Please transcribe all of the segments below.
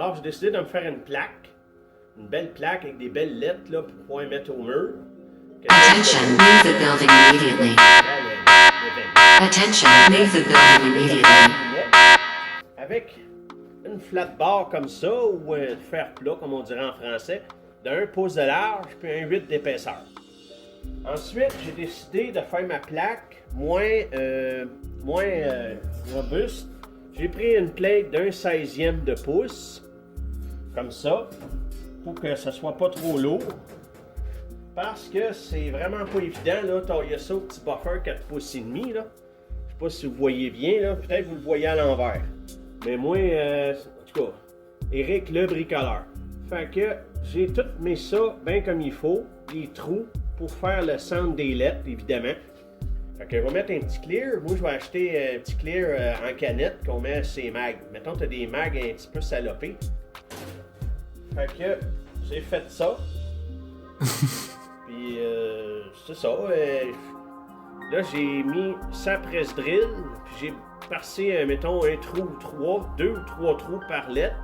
Alors, j'ai décidé de me faire une plaque. Une belle plaque avec des belles lettres là, pour pouvoir mettre au mur. Attention, leave the building immediately. Attention, leave the building immediately. Avec une flat bar comme ça, ou un fer plat, comme on dirait en français, d'1 pouce de large puis un 8 d'épaisseur. Ensuite, j'ai décidé de faire ma plaque moins robuste. J'ai pris une plate d'un 16e de pouce, comme ça, pour que ça soit pas trop lourd. Parce que c'est vraiment pas évident, là, tailler ça au petit buffer 4 pouces et demi, là. Je sais pas si vous voyez bien, là, peut-être vous le voyez à l'envers. Mais moi, en tout cas, Eric le bricoleur. Fait que j'ai tout mis ça bien comme il faut, les trous pour faire le centre des lettres, évidemment. Fait que je vais mettre un petit clear. Moi, je vais acheter un petit clear en canette qu'on met sur les mags. Mettons, tu as des mags un petit peu salopés. Fait que j'ai fait ça. Puis c'est ça. Là, j'ai mis sa presse drill. Puis j'ai percé, mettons, un trou ou 3, 2 ou 3 trous par lettre.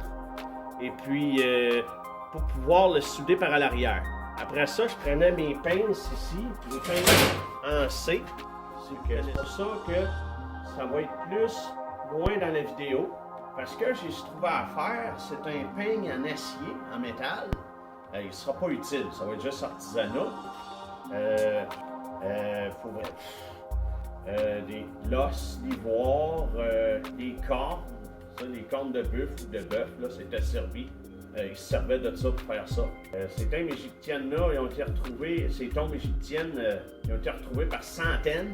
Et puis, pour pouvoir le souder par à l'arrière. Après ça, je prenais mes pinces ici, mes pinces en C. C'est pour ça que ça va être plus loin dans la vidéo. Parce que j'ai trouvé à faire, c'est un peigne en acier, en métal. Il ne sera pas utile, ça va être juste artisanat. Des l'os, l'ivoire, des cornes. Ça, les cornes de bœuf ou de bœuf, là, c'était servi. Ils se servaient de ça pour faire ça. Ces tombes égyptiennes-là, ils ont été retrouvées, ces tombes égyptiennes, ils ont été retrouvées par centaines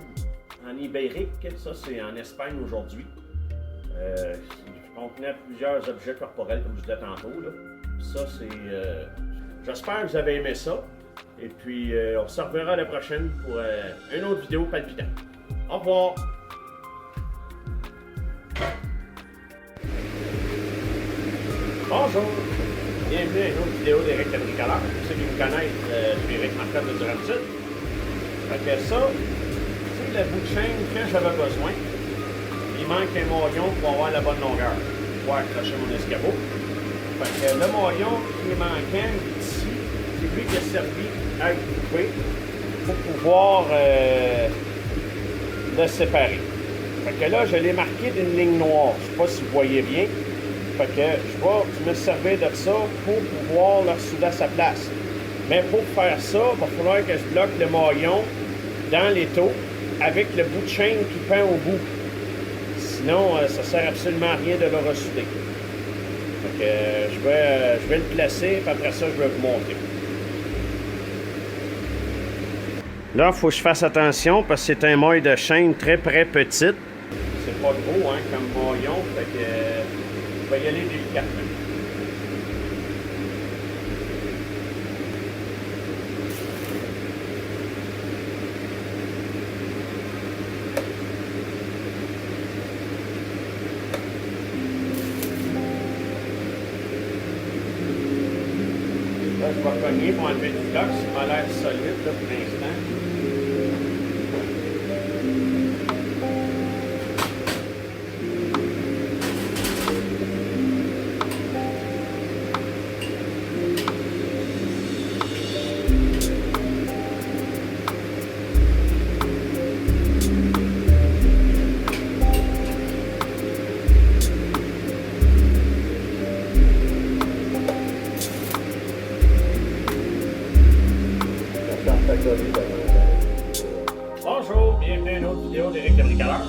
en Ibérique. Ça, c'est en Espagne aujourd'hui. Ils contenaient plusieurs objets corporels, comme je disais tantôt. Là. Ça, c'est... j'espère que vous avez aimé ça. Et puis, on se reverra la prochaine pour une autre vidéo palpitante. Au revoir! Bonjour! Bienvenue à une autre vidéo d'Éric le bricoleur. Pour ceux qui me connaissent, je suis Éric Marcotte de Durham-Sud. Fait que ça, c'est le bout de chaîne que j'avais besoin. Il manque un maillon pour avoir la bonne longueur. Pour pouvoir accrocher mon escabeau. Fait que le maillon qui est manquant ici, c'est lui qui a servi à couper pour pouvoir le séparer. Fait que là, je l'ai marqué d'une ligne noire. Je sais pas si vous voyez bien. Fait que je vais me servir de ça pour pouvoir le ressouder à sa place. Mais pour faire ça, il va falloir que je bloque le maillon dans l'étau avec le bout de chaîne qui pend au bout. Sinon, ça ne sert absolument à rien de le ressouder. Fait que je vais le placer, puis après ça, je vais vous montrer. Là, il faut que je fasse attention parce que c'est un maille de chaîne très petite. C'est pas gros hein, comme maillon, fait que je vais y aller délicatement. Là, je vais cogner pour enlever du bloc, ça m'a l'air solide là, pour l'instant. Bonjour, bienvenue à une autre vidéo d'Éric le bricoleur.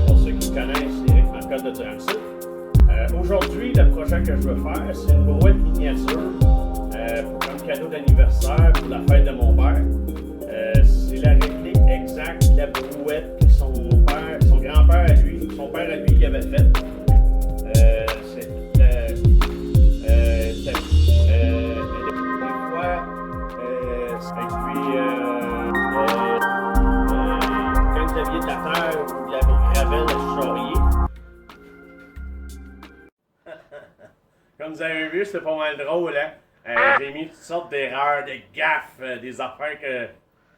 Pour ceux qui me connaissent, Éric Marcotte de Durham-Sud. Aujourd'hui, le projet que je veux faire, c'est une brouette miniature comme cadeau d'anniversaire pour la fête de mon père. C'est la réplique exacte de la brouette que son grand-père à lui, son père à lui, il avait faite. De la terre ou de la gravelle à charrier. Comme vous avez vu, c'est pas mal drôle, hein? J'ai mis toutes sortes d'erreurs, de gaffes, des affaires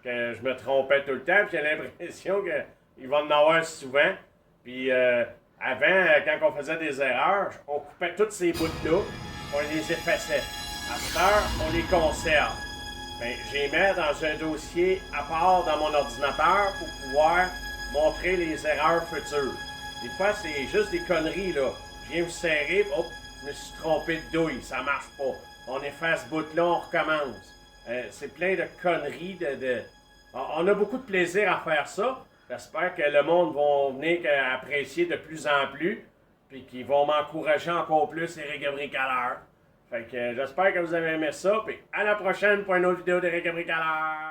que je me trompais tout le temps, puis j'ai l'impression qu'il va en avoir souvent. Puis Avant, quand on faisait des erreurs, on coupait tous ces bouts-là, on les effaçait. À cette heure, on les conserve. Ben, je les mets dans un dossier à part dans mon ordinateur pour pouvoir montrer les erreurs futures. Des fois, c'est juste des conneries, là. Je viens vous serrer, hop, je me suis trompé de douille, ça marche pas. On efface ce bout-là, on recommence. C'est plein de conneries, On a beaucoup de plaisir à faire ça. J'espère que le monde va venir apprécier de plus en plus, puis qu'ils vont m'encourager encore plus, Eric Bricoleur. Fait que j'espère que vous avez aimé ça, puis à la prochaine pour une autre vidéo d'Eric Bricoleur.